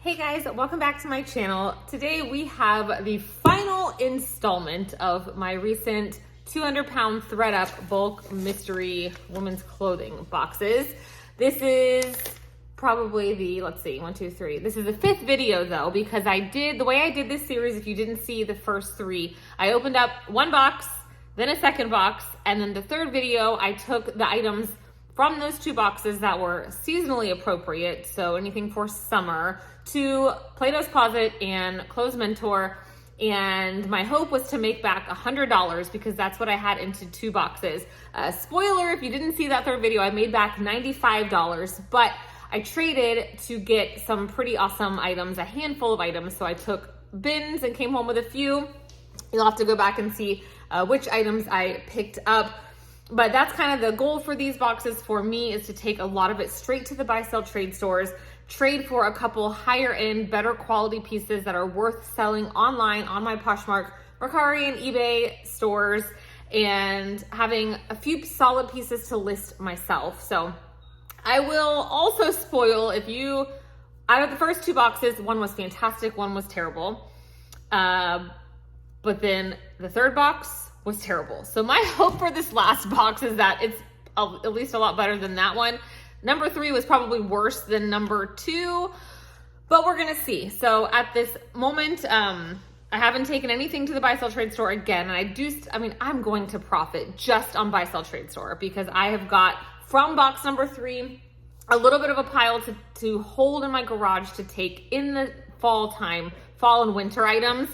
Hey guys, welcome back to my channel. Today we have the final installment of my recent 200-pound ThredUp bulk mystery women's clothing boxes. This is probably the, let's see, 1, 2, 3. This is the 5th video though, because the way I did this series, if you didn't see the first 3, I opened up one box, then a second box, and then the third video, I took the items from those 2 boxes that were seasonally appropriate, so anything for summer, to Plato's Closet and Clothes Mentor, and my hope was to make back $100 because that's what I had into 2 boxes. Spoiler, if you didn't see that third video, I made back $95, but I traded to get some pretty awesome items, a handful of items, so I took bins and came home with a few. You'll have to go back and see which items I picked up. But that's kind of the goal for these boxes for me, is to take a lot of it straight to the buy, sell, trade stores, trade for a couple higher end, better quality pieces that are worth selling online on my Poshmark, Mercari, and eBay stores, and having a few solid pieces to list myself. So I will also spoil, out of the first 2 boxes, one was fantastic, one was terrible. But then the third box was terrible. So my hope for this last box is that it's at least a lot better than that one. Number 3 was probably worse than number 2, but we're gonna see. So at this moment, I haven't taken anything to the buy, sell, trade store again. And I'm going to profit just on buy, sell, trade store, because I have got from box number 3, a little bit of a pile to hold in my garage to take in the fall and winter items.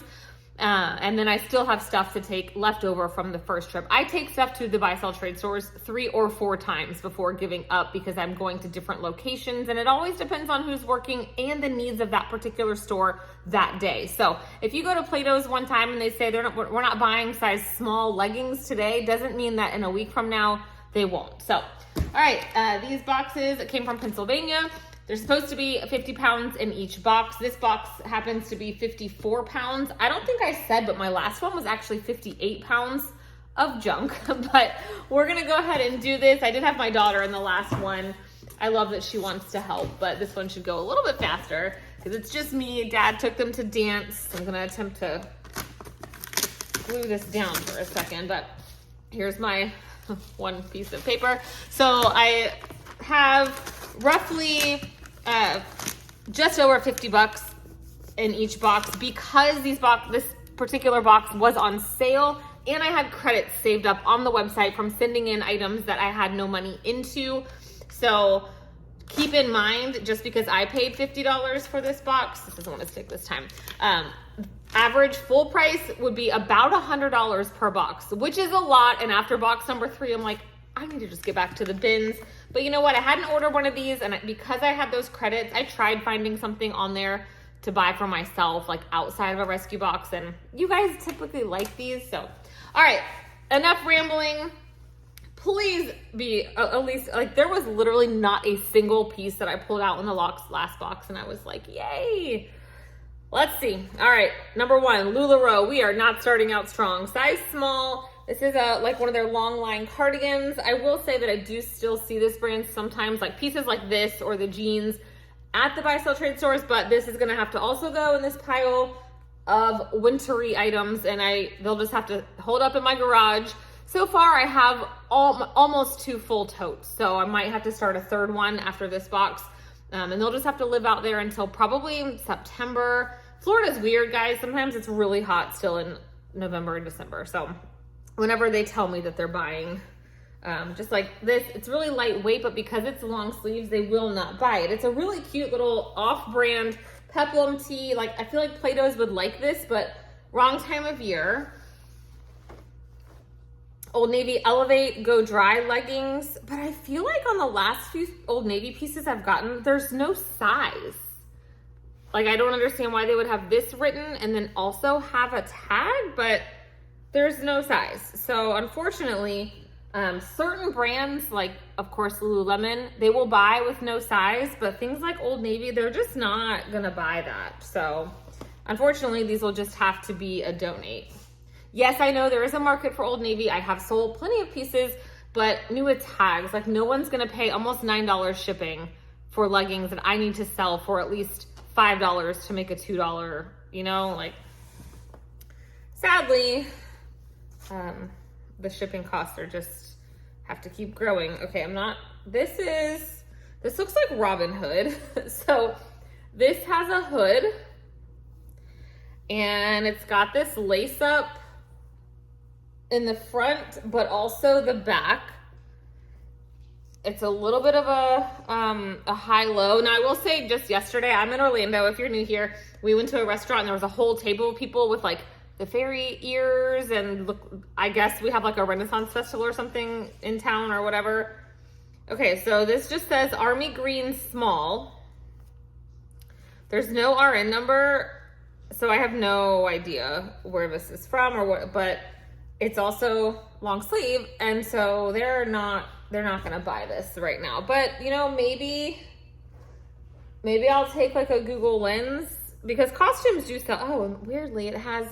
And then I still have stuff to take left over from the first trip. I take stuff to the buy, sell, trade stores 3 or 4 times before giving up, because I'm going to different locations, and it always depends on who's working and the needs of that particular store that day. So if you go to Plato's one time and they say we're not buying size small leggings today, doesn't mean that in a week from now they won't. So, all right, these boxes came from Pennsylvania. They're supposed to be 50 pounds in each box. This box happens to be 54 pounds. I don't think I said, but my last one was actually 58 pounds of junk. But we're gonna go ahead and do this. I did have my daughter in the last one. I love that she wants to help, but this one should go a little bit faster because it's just me. Dad took them to dance. I'm gonna attempt to glue this down for a second, but here's my one piece of paper. So I have roughly just over $50 in each box, because this particular box was on sale, and I had credits saved up on the website from sending in items that I had no money into. So keep in mind, just because I paid $50 for this box, this doesn't want to stick this time, average full price would be about $100 per box, which is a lot. And after box number 3, I'm like, I need to just get back to the bins. But you know what? I hadn't ordered one of these, and because I had those credits, I tried finding something on there to buy for myself, like outside of a rescue box, and you guys typically like these. So, all right, enough rambling. Please be at least, like, there was literally not a single piece that I pulled out in the last box, and I was like, yay. Let's see. All right, number 1, LuLaRoe. We are not starting out strong. Size small. This is like one of their long line cardigans. I will say that I do still see this brand sometimes, like pieces like this or the jeans at the buy, sell, trade stores, but this is gonna have to also go in this pile of wintry items, and they'll just have to hold up in my garage. So far I have almost 2 full totes, so I might have to start a third one after this box, and they'll just have to live out there until probably September. Florida's weird, guys. Sometimes it's really hot still in November and December, so whenever they tell me that they're buying, just like this, it's really lightweight, but because it's long sleeves, they will not buy it. It's a really cute little off-brand peplum tee. Like, I feel like Plato's would like this, but wrong time of year. Old Navy Elevate Go Dry leggings, but I feel like on the last few Old Navy pieces I've gotten, there's no size. Like, I don't understand why they would have this written and then also have a tag, but there's no size. So unfortunately, certain brands, like of course Lululemon, they will buy with no size, but things like Old Navy, they're just not gonna buy that. So unfortunately, these will just have to be a donate. Yes, I know there is a market for Old Navy. I have sold plenty of pieces, but new with tags, like no one's gonna pay almost $9 shipping for leggings that I need to sell for at least $5 to make a $2, you know, like, sadly, the shipping costs are just, have to keep growing. Okay, this looks like Robin Hood. So this has a hood and it's got this lace up in the front, but also the back. It's a little bit of a high-low. Now, I will say, just yesterday, I'm in Orlando. If you're new here, we went to a restaurant and there was a whole table of people with like the fairy ears, and look, I guess we have like a Renaissance festival or something in town or whatever. Okay, so this just says Army Green Small. There's no RN number, so I have no idea where this is from or what, but it's also long sleeve, and so they're not gonna buy this right now. But, you know, maybe I'll take like a Google Lens, because costumes do sell. Oh, and weirdly, it has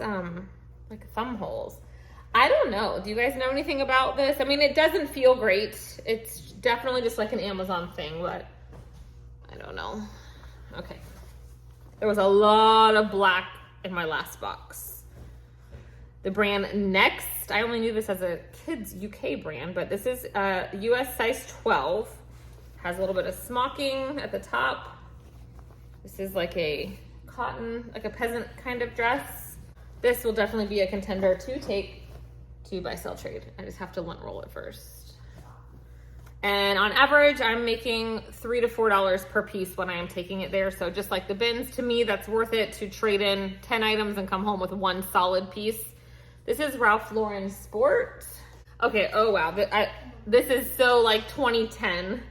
like thumb holes. I don't know. Do you guys know anything about this? I mean, it doesn't feel great. It's definitely just like an Amazon thing, but I don't know. Okay. There was a lot of black in my last box. The brand Next, I only knew this as a kids UK brand, but this is US size 12. Has a little bit of smocking at the top. This is like a cotton, like a peasant kind of dress. This will definitely be a contender to take to buy, sell, trade. I just have to lint roll it first. And on average, I'm making $3 to $4 per piece when I am taking it there. So just like the bins, to me, that's worth it to trade in 10 items and come home with one solid piece. This is Ralph Lauren Sport. Okay, oh wow, this is so like 2010.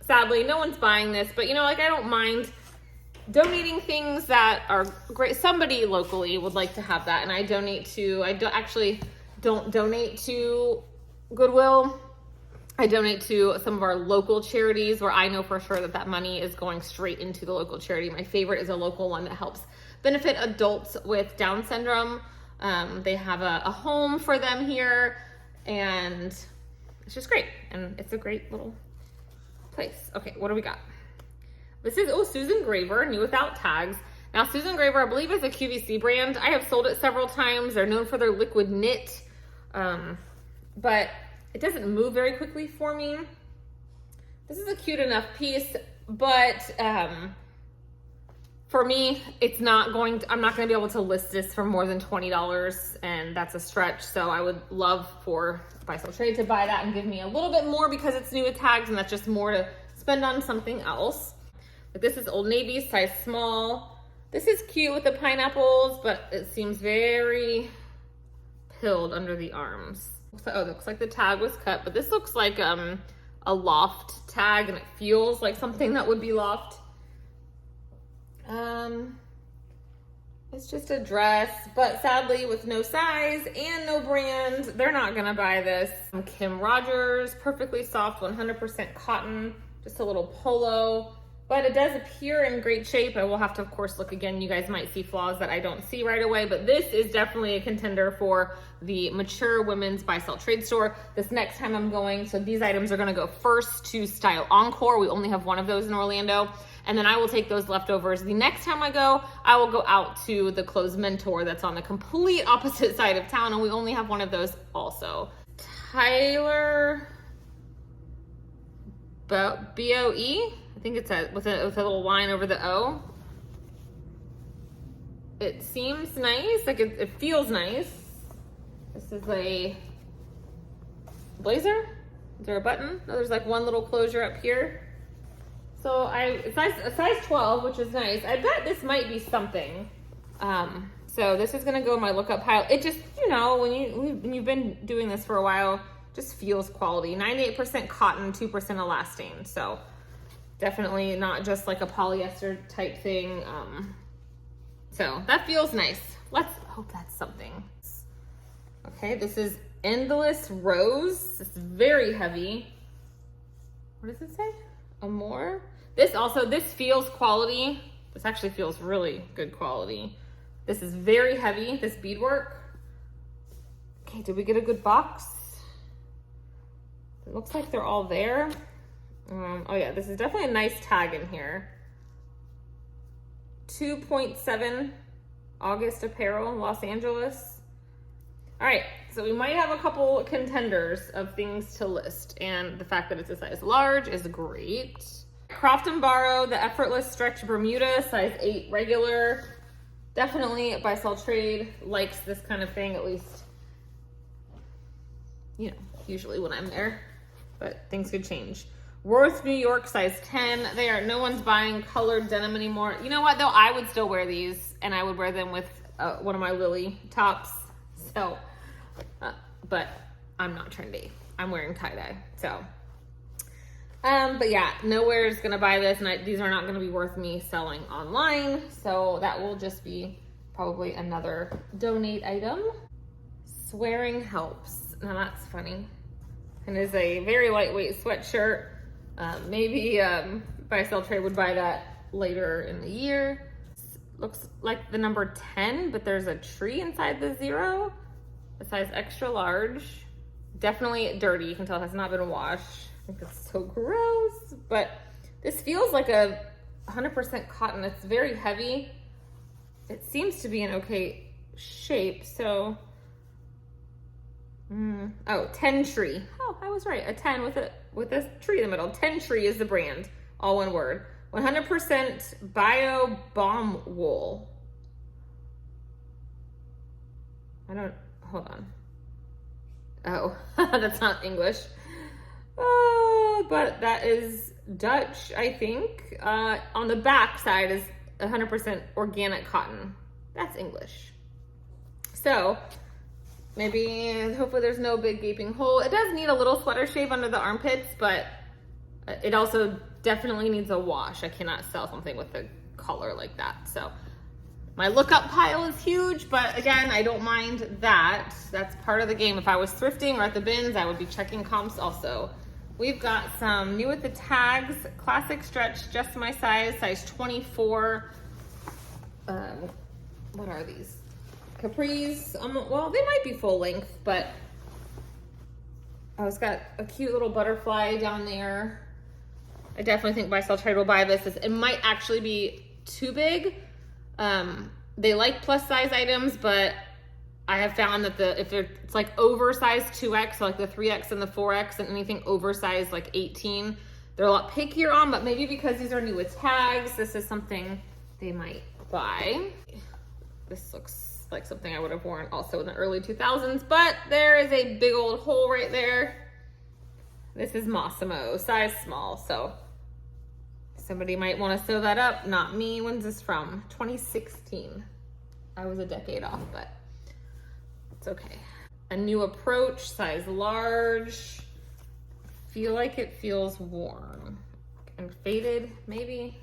Sadly, no one's buying this, but you know, like, I don't mind donating things that are great. Somebody locally would like to have that, and I don't donate to Goodwill. I donate to some of our local charities where I know for sure that money is going straight into the local charity. My favorite is a local one that helps benefit adults with Down syndrome. They have a home for them here, and it's just great. And it's a great little place. Okay, what do we got? This is, Susan Graver, new without tags. Now, Susan Graver, I believe, is a QVC brand. I have sold it several times. They're known for their liquid knit, but it doesn't move very quickly for me. This is a cute enough piece, but for me, I'm not going to be able to list this for more than $20, and that's a stretch. So I would love for Buy Sell Trade to buy that and give me a little bit more because it's new with tags, and that's just more to spend on something else. But this is Old Navy, size small. This is cute with the pineapples, but it seems very pilled under the arms. Oh, it looks like the tag was cut, but this looks like a loft tag, and it feels like something that would be loft. It's just a dress, but sadly with no size and no brand, they're not gonna buy this. Kim Rogers, perfectly soft, 100% cotton, just a little polo, but it does appear in great shape. I will have to, of course, look again. You guys might see flaws that I don't see right away, but this is definitely a contender for the mature women's buy, sell, trade store. This next time I'm going, so these items are gonna go first to Style Encore. We only have one of those in Orlando. And then I will take those leftovers. The next time I go, I will go out to the Clothes Mentor that's on the complete opposite side of town, and we only have one of those also. Tyler B-O-E? I think it's with a little line over the O. It seems nice, like it feels nice. This is a blazer. Is there a button? No, there's like one little closure up here. So size 12, which is nice. I bet this might be something. So this is gonna go in my lookup pile. It just, you know, when you've been doing this for a while, just feels quality. 98% cotton, 2% elastane. So definitely not just like a polyester type thing. So that feels nice. Let's hope that's something. Okay, this is Endless Rose. It's very heavy. What does it say? Amore. This feels quality. This actually feels really good quality. This is very heavy, this beadwork. Okay, did we get a good box? It looks like they're all there. Oh yeah, this is definitely a nice tag in here. 2.7 August apparel, Los Angeles. All right, so we might have a couple contenders of things to list, and the fact that it's a size large is great. Croft and Borrow, the Effortless Stretch Bermuda, size 8 regular. Definitely Buy Sell Trade likes this kind of thing, at least, you know, usually when I'm there, but things could change. Worth New York, size 10. No one's buying colored denim anymore. You know what though? I would still wear these, and I would wear them with one of my Lily tops. So, but I'm not trendy. I'm wearing tie-dye, so. But yeah, nowhere's gonna buy this, and these are not gonna be worth me selling online. So that will just be probably another donate item. Swearing helps. Now that's funny. And is a very lightweight sweatshirt. Maybe Buy Sell Trade would buy that later in the year. Looks like the number 10, but there's a tree inside the 0. A size extra large. Definitely dirty. You can tell it has not been washed. I think it's so gross. But this feels like a 100% cotton. It's very heavy. It seems to be in okay shape. So, oh, 10 Tree. Oh, I was right. A 10 with a tree in the middle. 10 Tree is the brand. All one word. 100% bio bomb wool. Hold on. Oh, that's not English. But that is Dutch, I think. On the back side is 100% organic cotton. That's English. So maybe, hopefully there's no big gaping hole. It does need a little sweater shave under the armpits, but it also definitely needs a wash. I cannot sell something with a color like that. So my lookup pile is huge, but again, I don't mind that. That's part of the game. If I was thrifting or at the bins, I would be checking comps also. We've got some new with the tags, classic stretch, just my size 24. What are these? Capris. Well, they might be full length, but it's got a cute little butterfly down there. I definitely think Buy Sell Trade will buy this. It might actually be too big. They like plus size items, but I have found that it's like oversized 2X, so like the 3X and the 4X, and anything oversized like 18, they're a lot pickier on, but maybe because these are new with tags, this is something they might buy. This looks like something I would have worn also in the early 2000s, but there is a big old hole right there. This is Mossimo, size small, so somebody might want to sew that up. Not me. When's this from? 2016. I was a decade off, but it's okay. A new approach, size large. Feel like it feels worn and faded, maybe.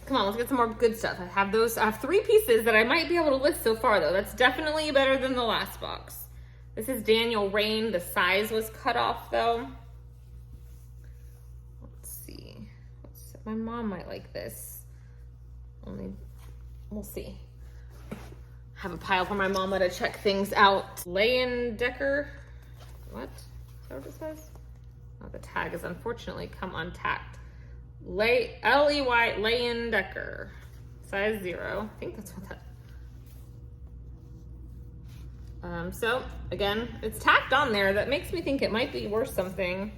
Come on, let's get some more good stuff. I have 3 pieces that I might be able to list so far though. That's definitely better than the last box. This is Daniel Rain. The size was cut off though. Let's see. My mom might like this. We'll see. Have a pile for my mama to check things out. Leyendecker. What? Is that what it says? Oh, the tag is unfortunately come untacked. L-E-Y, Leyendecker. Size 0. I think that's what that. So again, it's tacked on there. That makes me think it might be worth something.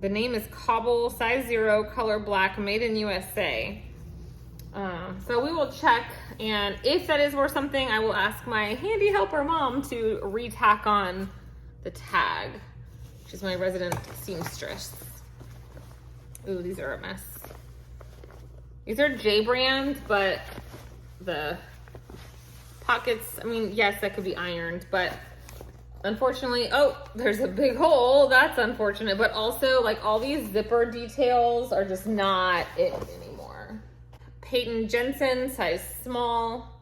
The name is Cobble, size 0, color black, made in USA. So we will check, and if that is worth something, I will ask my handy helper mom to re-tack on the tag. She's my resident seamstress. Ooh, these are a mess. These are J brand, but the pockets, I mean, yes, that could be ironed, but unfortunately, oh, there's a big hole. That's unfortunate, but also like all these zipper details are just not it anymore. Peyton Jensen, size small.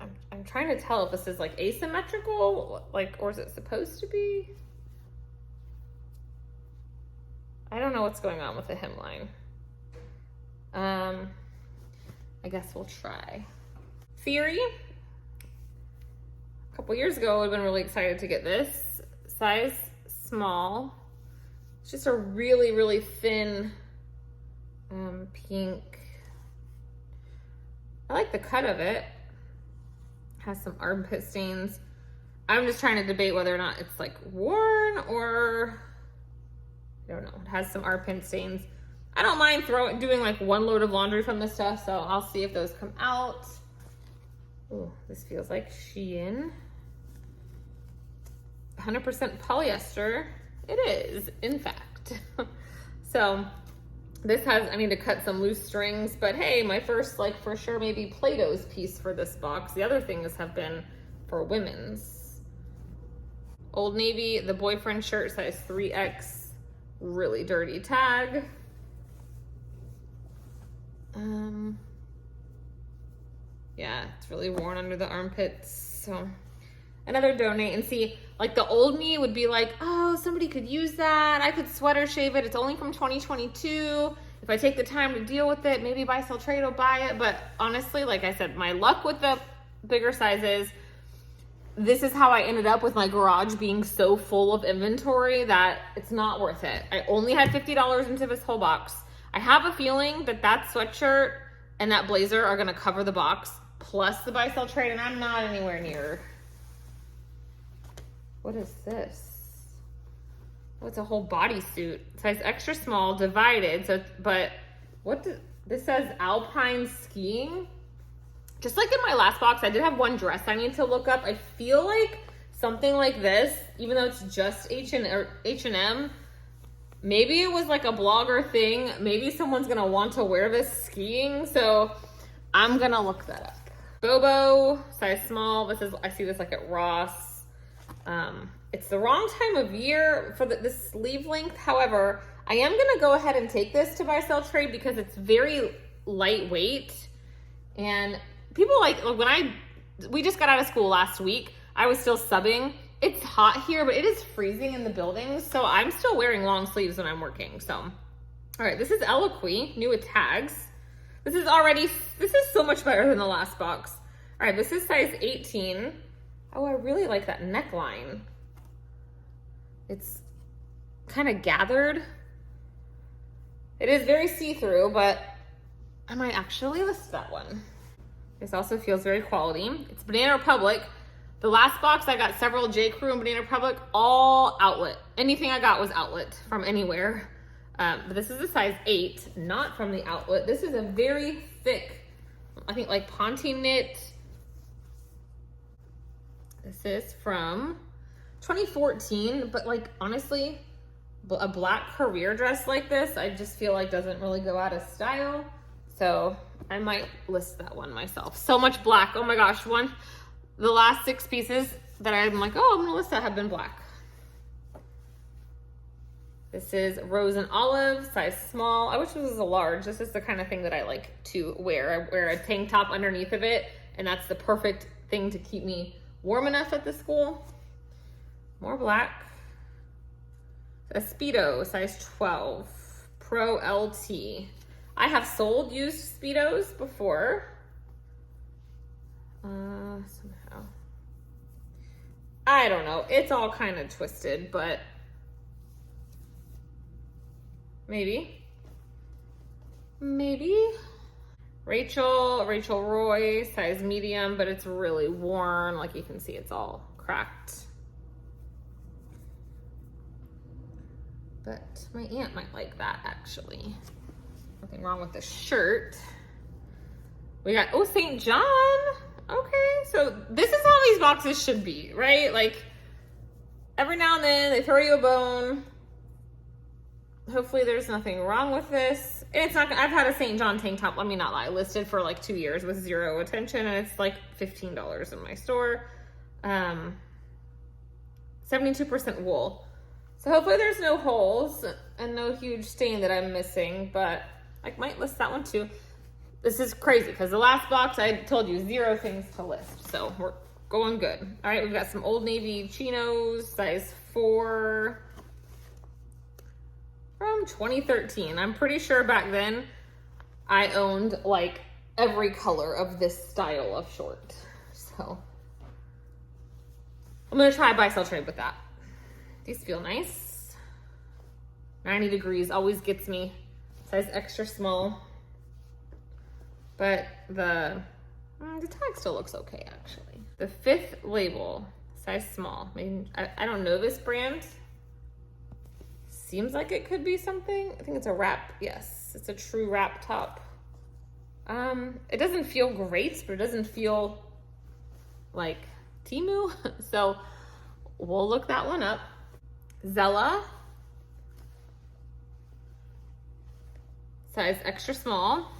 I'm trying to tell if this is like asymmetrical, like, or is it supposed to be? I don't know what's going on with the hemline. I guess we'll try. Theory. A couple years ago, I would have been really excited to get this. Size small. It's just a really, really thin Pink. I like the cut of it. Has some armpit stains. I'm just trying to debate whether or not it's like worn or, I don't know. It has some armpit stains. I don't mind doing like one load of laundry from this stuff, so I'll see if those come out. Ooh, this feels like Shein. 100% polyester. It is, in fact. So this has, I need to cut some loose strings, but hey, my first, like, for sure, maybe Play-Doh's piece for this box. The other things have been for women's. Old Navy, the boyfriend shirt, size 3X, really dirty tag. Yeah, it's really worn under the armpits, so another donate. And see, like the old me would be like, oh, somebody could use that. I could sweater shave it. It's only from 2022. If I take the time to deal with it, maybe buy, sell, trade, will buy it. But honestly, like I said, my luck with the bigger sizes, this is how I ended up with my garage being so full of inventory that it's not worth it. I only had $50 into this whole box. I have a feeling that that sweatshirt and that blazer are gonna cover the box, plus the buy, sell, trade, and I'm not anywhere near. What is this? Oh, it's a whole bodysuit. Size extra small, divided. So, but this says Alpine skiing. Just like in my last box, I did have one dress I need to look up. I feel like something like this, even though it's just H&M, maybe it was like a blogger thing. Maybe someone's gonna want to wear this skiing. So I'm gonna look that up. Bobo, size small. This is, I see this like at Ross. It's the wrong time of year for this sleeve length. However, I am gonna go ahead and take this to buy, sell, trade because it's very lightweight. And people like when we just got out of school last week, I was still subbing. It's hot here, but it is freezing in the buildings. So I'm still wearing long sleeves when I'm working. So, all right, this is Eloquy, new with tags. This is so much better than the last box. All right, this is size 18. Oh, I really like that neckline. It's kind of gathered. It is very see-through, but I might actually list that one. This also feels very quality. It's Banana Republic. The last box, I got several J. Crew and Banana Republic, all outlet. Anything I got was outlet from anywhere. But this is a size 8, not from the outlet. This is a very thick, I think like Ponte knit. This is from 2014, but like honestly, a black career dress like this, I just feel like doesn't really go out of style. So I might list that one myself. So much black, oh my gosh. The last 6 pieces that I'm like, oh, I'm gonna list that have been black. This is Rose and Olive, size small. I wish this was a large. This is the kind of thing that I like to wear. I wear a tank top underneath of it, and that's the perfect thing to keep me warm enough at the school. More black. A Speedo, size 12, Pro LT. I have sold used Speedos before. Somehow. I don't know. It's all kind of twisted, but maybe. Rachel Roy, size medium, but it's really worn. Like you can see, it's all cracked. But my aunt might like that, actually. Nothing wrong with the shirt. We got, oh, St. John. Okay, so this is how these boxes should be, right? Like, every now and then, they throw you a bone. Hopefully there's nothing wrong with this. And it's not, I've had a St. John tank top, let me not lie, listed for like 2 years with 0 attention, and it's like $15 in my store. 72% wool. So hopefully there's no holes and no huge stain that I'm missing, but I might list that one too. This is crazy because the last box I told you 0 things to list, so we're going good. All right, we've got some Old Navy chinos, size 4. From 2013. I'm pretty sure back then I owned like every color of this style of short. So I'm gonna try buy, sell, trade with that. These feel nice. 90 degrees always gets me. Size extra small. but the tag still looks okay, actually. The 5th label, size small. Maybe, I don't know this brand. Seems like it could be something. I think it's a wrap. Yes, it's a true wrap top. It doesn't feel great, but it doesn't feel like Temu. So we'll look that one up. Zella, size extra small.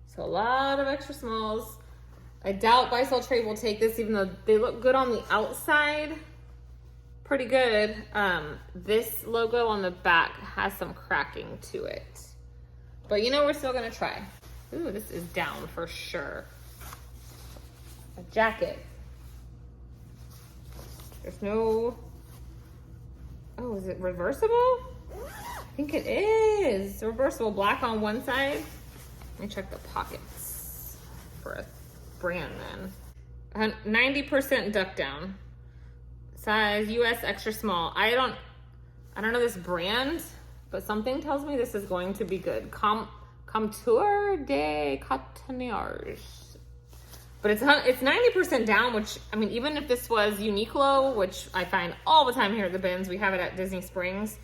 So a lot of extra smalls. I doubt Buy Sell Trade will take this, even though they look good on the outside. Pretty good. This logo on the back has some cracking to it. But you know, we're still gonna try. Ooh, this is down for sure. A jacket. There's no, oh, is it reversible? I think it is. Reversible, black on one side. Let me check the pockets for a brand then. 90% duck down. Size US extra small. I don't know this brand, but something tells me this is going to be good. Couture de Cotonniers. But it's 90% down, which, I mean, even if this was Uniqlo, which I find all the time here at the bins, we have it at Disney Springs,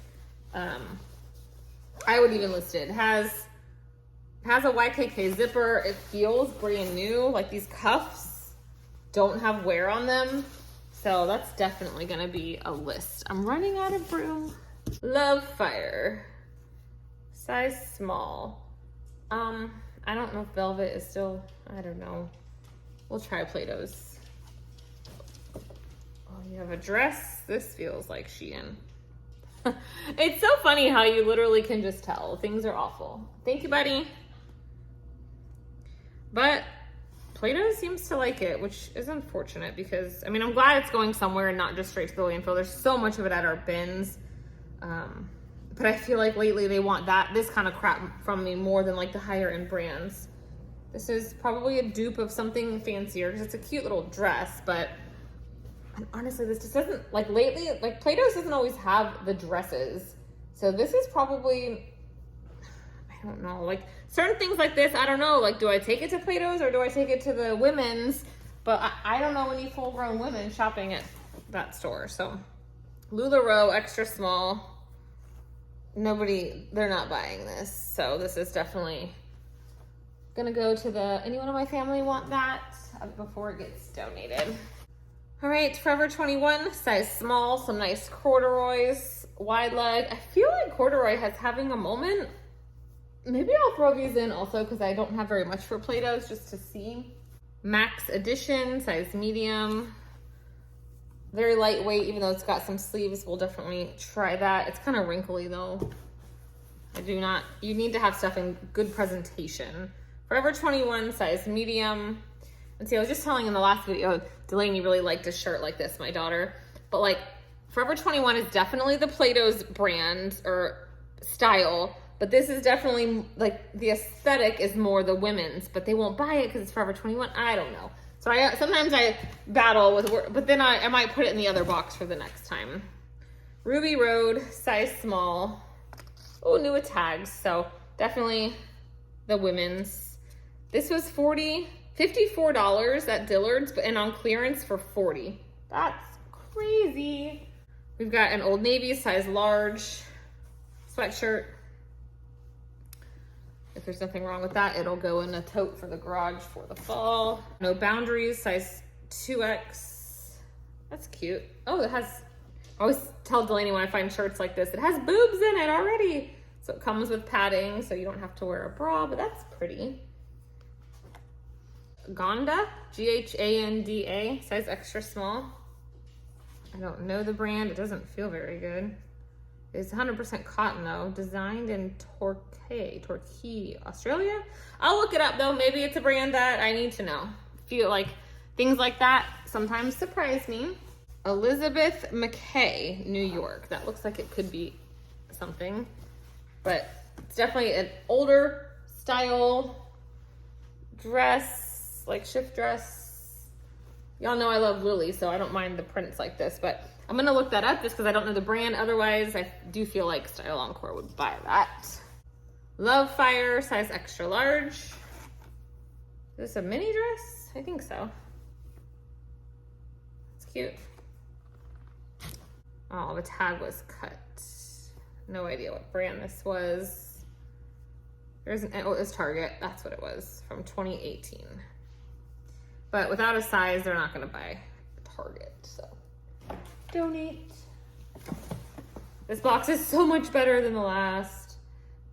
I would even list it. It has a YKK zipper. It feels brand new. Like, these cuffs don't have wear on them. So that's definitely gonna be a list. I'm running out of room. Love Fire. Size small. I don't know if Velvet is still, I don't know. We'll try Plato's. Oh, you have a dress. This feels like Shein. It's so funny how you literally can just tell. Things are awful. Thank you, buddy. But Plato's seems to like it, which is unfortunate because, I mean, I'm glad it's going somewhere and not just straight to the landfill. There's so much of it at our bins. But I feel like lately they want this kind of crap from me more than like the higher end brands. This is probably a dupe of something fancier because it's a cute little dress, but honestly, this just doesn't, like lately, like Plato's doesn't always have the dresses. So this is probably, I don't know, like certain things like this, I don't know, like do I take it to Plato's or do I take it to the women's? But I don't know any full grown women shopping at that store. So LuLaRoe extra small. They're not buying this. So this is definitely gonna go to anyone in my family want that before it gets donated. All right, Forever 21, size small, some nice corduroys, wide leg. I feel like corduroy has having a moment. Maybe I'll throw these in also because I don't have very much for Plato's just to see. Max Edition, size medium. Very lightweight, even though it's got some sleeves. We'll definitely try that. It's kind of wrinkly though. You need to have stuff in good presentation. Forever 21, size medium. And see, I was just telling in the last video, Delaney really liked a shirt like this, my daughter. But like, Forever 21 is definitely the Plato's brand or style. But this is definitely, like, the aesthetic is more the women's. But they won't buy it because it's Forever 21. I don't know. So sometimes I battle with work, but then I might put it in the other box for the next time. Ruby Road, size small. Oh, new with tags. So definitely the women's. This was $54 at Dillard's, and on clearance for $40. That's crazy. We've got an Old Navy size large sweatshirt. If there's nothing wrong with that, it'll go in a tote for the garage for the fall. No Boundaries, size 2X. That's cute. Oh, I always tell Delaney when I find shirts like this, it has boobs in it already. So it comes with padding, so you don't have to wear a bra, but that's pretty. Gonda, G-H-A-N-D-A, size extra small. I don't know the brand. It doesn't feel very good. It's 100% cotton though. Designed in Torquay, Australia. I'll look it up though. Maybe it's a brand that I need to know. Feel like things like that sometimes surprise me. Elizabeth McKay, New York. That looks like it could be something, but it's definitely an older style dress, like shift dress. Y'all know I love Lily, so I don't mind the prints like this, but I'm gonna look that up just because I don't know the brand. Otherwise, I do feel like Style Encore would buy that. Love Fire, size extra large. Is this a mini dress? I think so. It's cute. Oh, the tag was cut. No idea what brand this was. There's an, oh, it was Target. That's what it was, from 2018. But without a size, they're not gonna buy Target, so donate. This box is so much better than the last.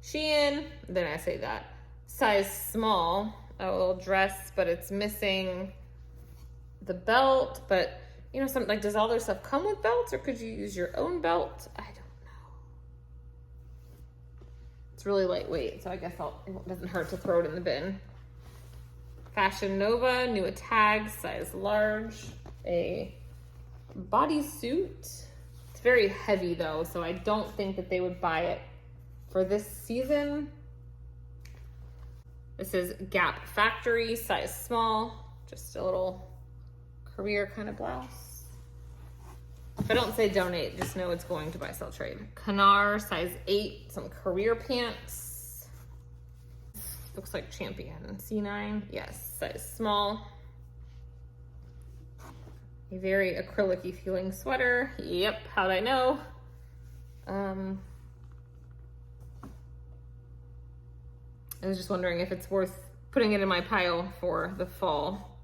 Shein, then I say that. Size small, a little dress, but it's missing the belt. But you know, something like, does all their stuff come with belts, or could you use your own belt? I don't know. It's really lightweight, so I guess it doesn't hurt to throw it in the bin. Fashion Nova, new a tag, size large, a bodysuit. It's very heavy though, so I don't think that they would buy it for this season. This is Gap Factory, size small, just a little career kind of blouse. If I don't say donate, just know it's going to buy, sell, trade. Canar, size 8, some career pants. Looks like Champion. C9, yes, size small. A very acrylic-y feeling sweater. Yep, how'd I know? I was just wondering if it's worth putting it in my pile for the fall.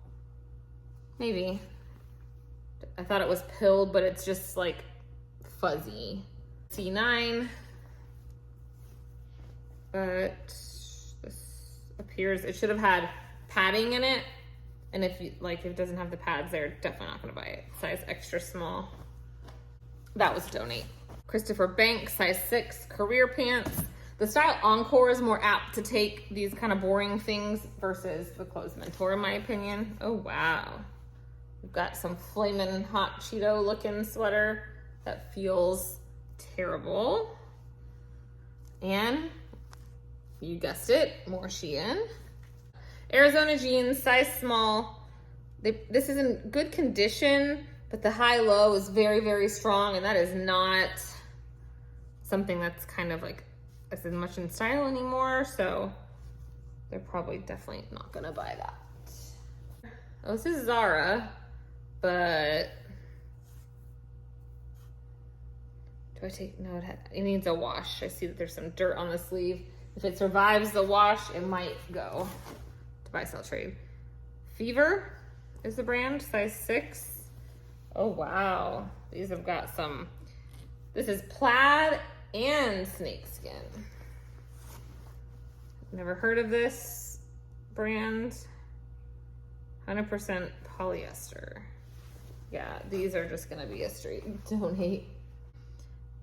Maybe. I thought it was pilled, but it's just like fuzzy. C9. But this appears, it should have had padding in it. And if it doesn't have the pads, they're definitely not gonna buy it. Size extra small. That was donate. Christopher Banks, size 6, career pants. The style Encore is more apt to take these kind of boring things versus the Clothes Mentor, in my opinion. Oh, wow. We've got some flamin' hot Cheeto looking sweater that feels terrible. And you guessed it, more Shein. Arizona jeans, size small. This is in good condition, but the high-low is very, very strong, and that is not something that's kind of like as much in style anymore, so they're probably definitely not gonna buy that. Oh, this is Zara, but do I take, no, it needs a wash. I see that there's some dirt on the sleeve. If it survives the wash, it might go to buy, sell, trade. Fever is the brand, size 6. Oh, wow. These have got some, this is plaid and snakeskin. Never heard of this brand. 100% polyester. Yeah, these are just gonna be a straight donate.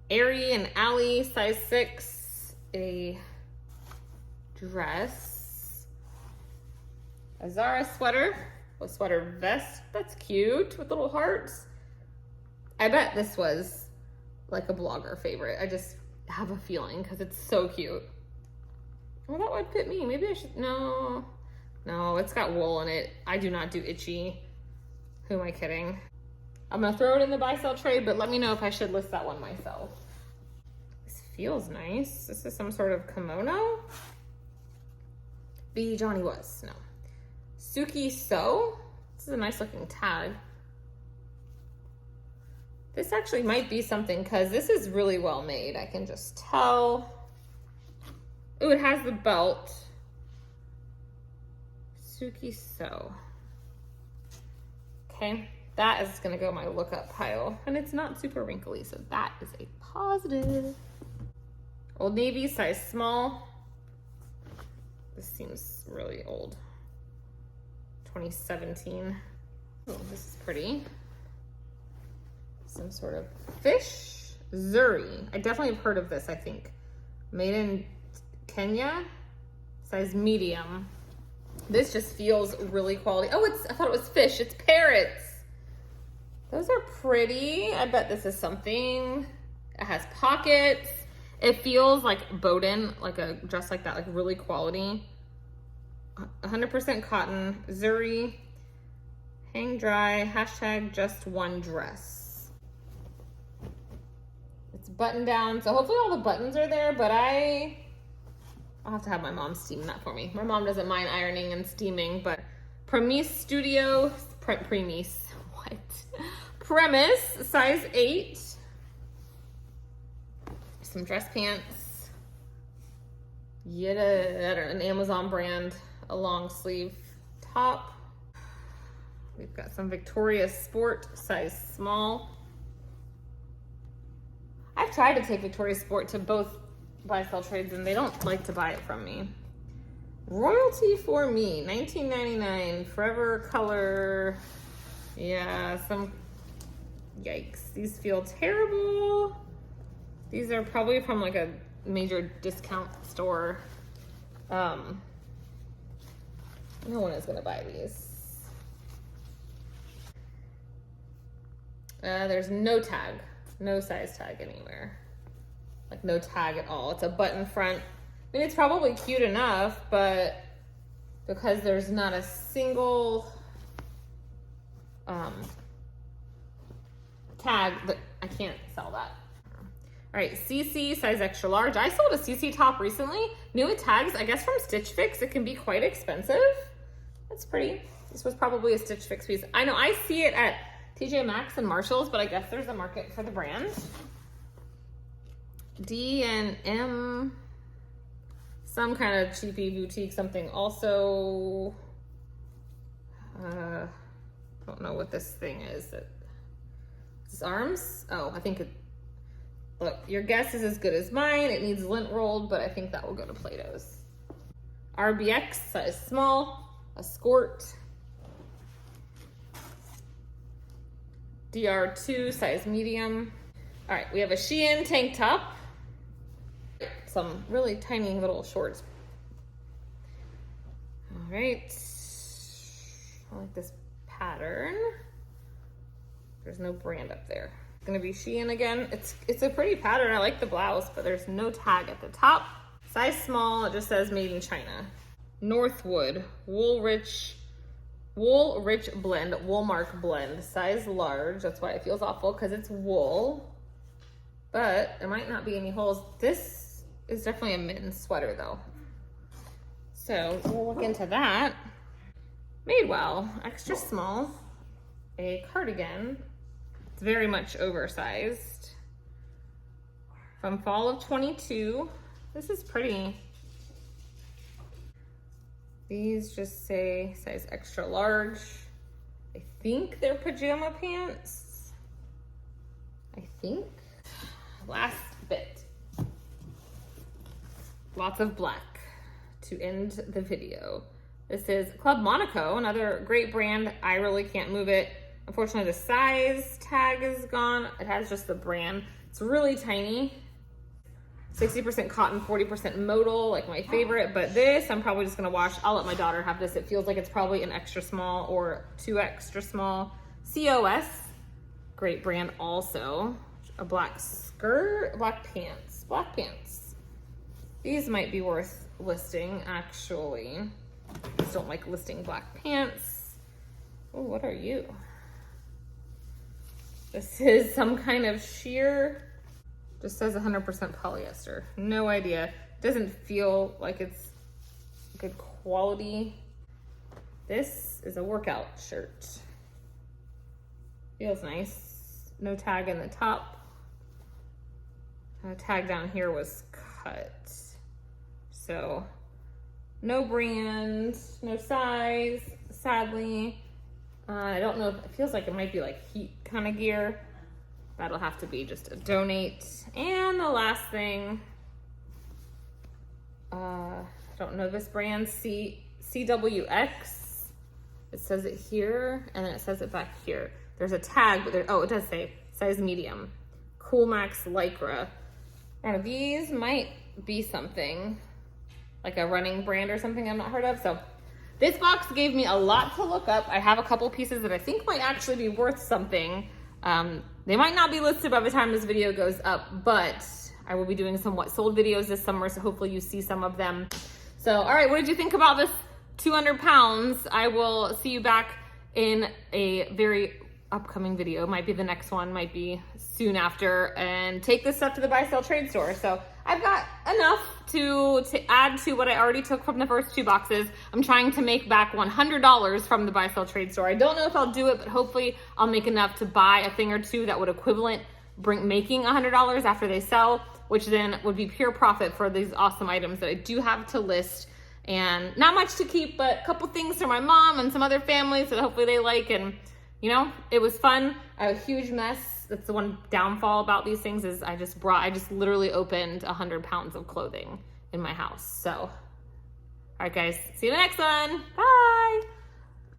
Aerie and Alley, size 6. A dress. A Zara sweater. A sweater vest. That's cute with little hearts. I bet this was like a blogger favorite. I just have a feeling because it's so cute. Well, that would fit me. Maybe I should, no, it's got wool in it. I do not do itchy. Who am I kidding? I'm gonna throw it in the buy, sell, trade, but let me know if I should list that one myself. This feels nice. This is some sort of kimono. Be Johnny Was, no. Suki So. This is a nice looking tag. This actually might be something because this is really well made. I can just tell. Oh, it has the belt. Suki So. Okay, that is gonna go in my lookup pile. And it's not super wrinkly, so that is a positive. Old Navy, size small. This seems really old. 2017. Oh, this is pretty. Some sort of fish. Zuri. I definitely have heard of this, I think. Made in Kenya. Size medium. This just feels really quality. Oh, I thought it was fish. It's parrots. Those are pretty. I bet this is something. It has pockets. It feels like Bowden, like a dress like that, like really quality. 100% cotton. Zuri. Hang dry. Hashtag just one dress. It's button down. So hopefully all the buttons are there, but I'll have to have my mom steam that for me. My mom doesn't mind ironing and steaming, but Premise Studio, Premise, what? Premise, size 8. Some dress pants. Yet an Amazon brand, a long sleeve top. We've got some Victoria's Sport, size small. I've tried to take Victoria's Sport to both buy-sell trades and they don't like to buy it from me. Royalty for Me, $19.99, Forever Color. Yeah, some, yikes. These feel terrible. These are probably from like a major discount store. No one is gonna buy these. There's no tag, no size tag anywhere. Like no tag at all. It's a button front. I mean, it's probably cute enough, but because there's not a single tag, that I can't sell that. All right, CC, size extra large. I sold a CC top recently. New with tags, I guess from Stitch Fix. It can be quite expensive. That's pretty. This was probably a Stitch Fix piece. I know I see it at TJ Maxx and Marshalls, but I guess there's a market for the brand. D&M, some kind of cheapy boutique something. Also, don't know what this thing is. This arms? Oh, I think it, look, your guess is as good as mine. It needs lint rolled, but I think that will go to Play-Doh's. RBX, size small, Escort. DR2, size medium. All right, we have a Shein tank top. Some really tiny little shorts. All right, I like this pattern. There's no brand up there. It's gonna be Shein again. It's a pretty pattern. I like the blouse, but there's no tag at the top. Size small, it just says made in China. Northwood, Wool Rich Blend, Woolmark Blend, size large. That's why it feels awful, because it's wool, but there might not be any holes. This is definitely a men's sweater though. So we'll look into that. Madewell, extra small, a cardigan. It's very much oversized. From fall of 22. This is pretty. These just say size extra large. I think they're pajama pants. I think. Last bit. Lots of black to end the video. This is Club Monaco, another great brand. I really can't move it. Unfortunately, the size tag is gone. It has just the brand. It's really tiny. 60% cotton, 40% modal, like my favorite. But this, I'm probably just gonna wash. I'll let my daughter have this. It feels like it's probably an extra small or 2 extra small. COS, great brand also. A black skirt, black pants. These might be worth listing, actually. I just don't like listing black pants. Oh, what are you? This is some kind of sheer. Just says 100% polyester. No idea. Doesn't feel like it's good quality. This is a workout shirt. Feels nice. No tag in the top. Tag down here was cut. So no brand, no size, sadly. I don't know, it feels like it might be like heat kind of gear. That'll have to be just a donate. And the last thing, I don't know this brand, CWX. It says it here, and then it says it back here. There's a tag, but oh, it does say size medium. Cool Max Lycra. Now these might be something, like a running brand or something I've not heard of. So this box gave me a lot to look up. I have a couple pieces that I think might actually be worth something. They might not be listed by the time this video goes up, but I will be doing some what sold videos this summer, so hopefully you see some of them. So, all right, what did you think about this 200 pounds? I will see you back in a very upcoming video. Might be the next one, might be soon after, and take this stuff to the buy sell trade store. So I've got enough to add to what I already took from the first 2 boxes. I'm trying to make back $100 from the buy sell trade store. I don't know if I'll do it, but hopefully I'll make enough to buy a thing or two that would equivalent making $100 after they sell, which then would be pure profit for these awesome items that I do have to list. And not much to keep, but a couple things for my mom and some other families that hopefully they like. And you know, it was fun. I have a huge mess. That's the one downfall about these things is I just literally opened 100 pounds of clothing in my house. So, all right guys, see you in the next one. Bye.